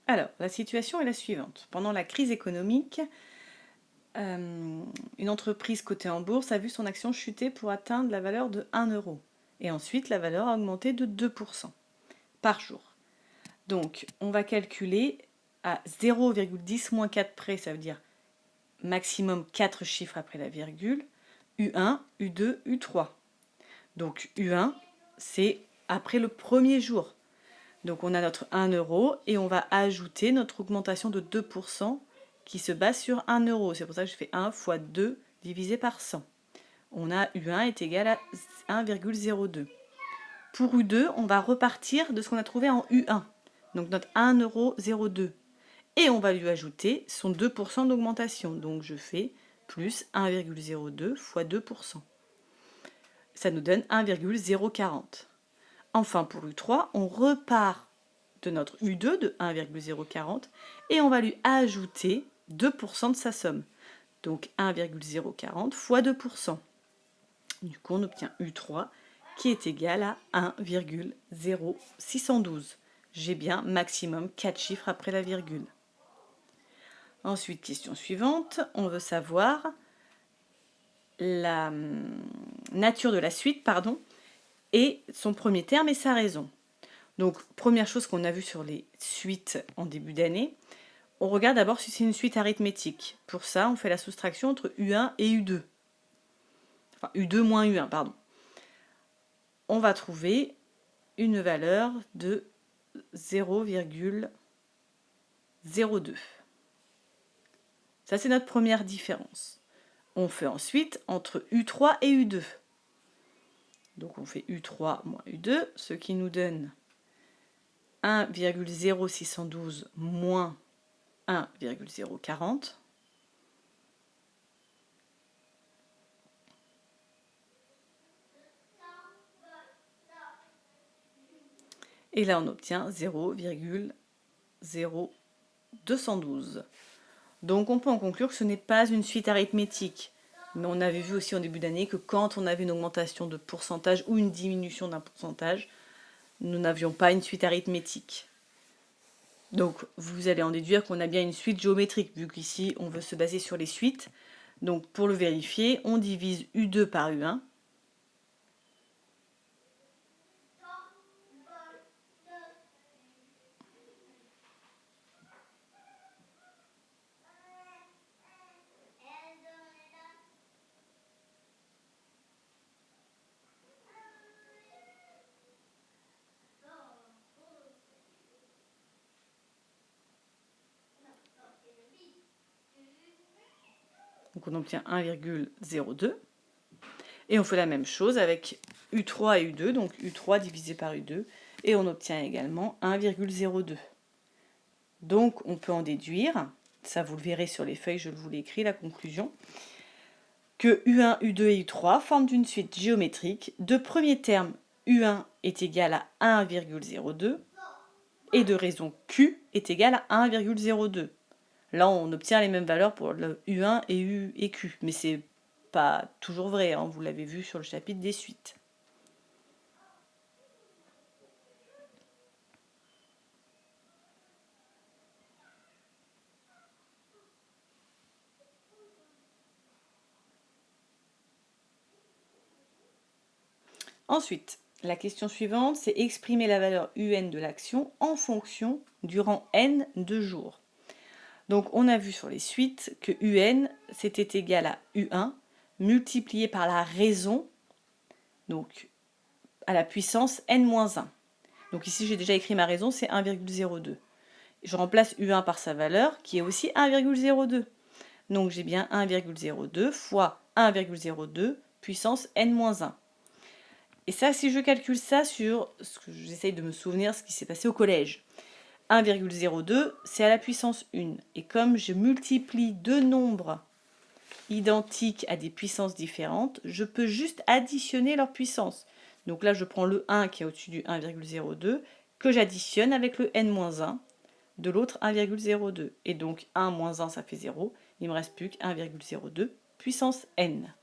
Alors, la situation est la suivante. Pendant la crise économique, une entreprise cotée en bourse a vu son action chuter pour atteindre la valeur de 1 euro. Et ensuite, la valeur a augmenté de 2% par jour. Donc, on va calculer à 0,10 moins 4 près, ça veut dire maximum 4 chiffres après la virgule, U1, U2, U3. Donc, U1, c'est après le premier jour. Donc on a notre 1 euro et on va ajouter notre augmentation de 2% qui se base sur 1 euro. C'est pour ça que je fais 1 fois 2 divisé par 100. On a U1 est égal à 1,02. Pour U2, on va repartir de ce qu'on a trouvé en U1. Donc notre 1,02 €. Et on va lui ajouter son 2% d'augmentation. Donc je fais plus 1,02 fois 2%. Ça nous donne 1,040. Enfin, pour U3, on repart de notre U2 de 1,040 et on va lui ajouter 2% de sa somme. Donc 1,040 fois 2%. Du coup, on obtient U3 qui est égal à 1,0612. J'ai bien maximum 4 chiffres après la virgule. Ensuite, question suivante, on veut savoir la nature de la suite, et son premier terme et sa raison. Donc, première chose qu'on a vue sur les suites en début d'année, on regarde d'abord si c'est une suite arithmétique. Pour ça, on fait la soustraction entre U1 et U2. Enfin, U2 moins U1, pardon. On va trouver une valeur de 0,02. Ça, c'est notre première différence. On fait ensuite entre U3 et U2. Donc, on fait U3 moins U2, ce qui nous donne 1,0612 moins 1,040. Et là, on obtient 0,0212. Donc, on peut en conclure que ce n'est pas une suite arithmétique. Mais on avait vu aussi en début d'année que quand on avait une augmentation de pourcentage ou une diminution d'un pourcentage, nous n'avions pas une suite arithmétique. Donc, vous allez en déduire qu'on a bien une suite géométrique, vu qu'ici, on veut se baser sur les suites. Donc, pour le vérifier, on divise U2 par U1. Donc, on obtient 1,02. Et on fait la même chose avec U3 et U2, donc U3 divisé par U2, et on obtient également 1,02. Donc on peut en déduire, ça vous le verrez sur les feuilles, je vous l'ai écrit, la conclusion, que U1, U2 et U3 forment une suite géométrique. De premier terme, U1 est égal à 1,02 et de raison Q est égal à 1,02. Là, on obtient les mêmes valeurs pour le U1 et U et Q, mais c'est pas toujours vrai, hein, vous l'avez vu sur le chapitre des suites. Ensuite, la question suivante, c'est exprimer la valeur UN de l'action en fonction du rang N de jours. Donc on a vu sur les suites que UN c'était égal à U1 multiplié par la raison, donc à la puissance N-1. Donc ici j'ai déjà écrit ma raison, c'est 1,02. Je remplace U1 par sa valeur qui est aussi 1,02. Donc j'ai bien 1,02 fois 1,02 puissance N-1. Et ça, si je calcule ça sur ce que j'essaye de me souvenir, ce qui s'est passé au collège, 1,02, c'est à la puissance 1. Et comme je multiplie deux nombres identiques à des puissances différentes, je peux juste additionner leur puissance. Donc là, je prends le 1 qui est au-dessus du 1,02, que j'additionne avec le n-1 de l'autre 1,02. Et donc 1 moins 1, ça fait 0. Il ne me reste plus que 1,02 puissance n.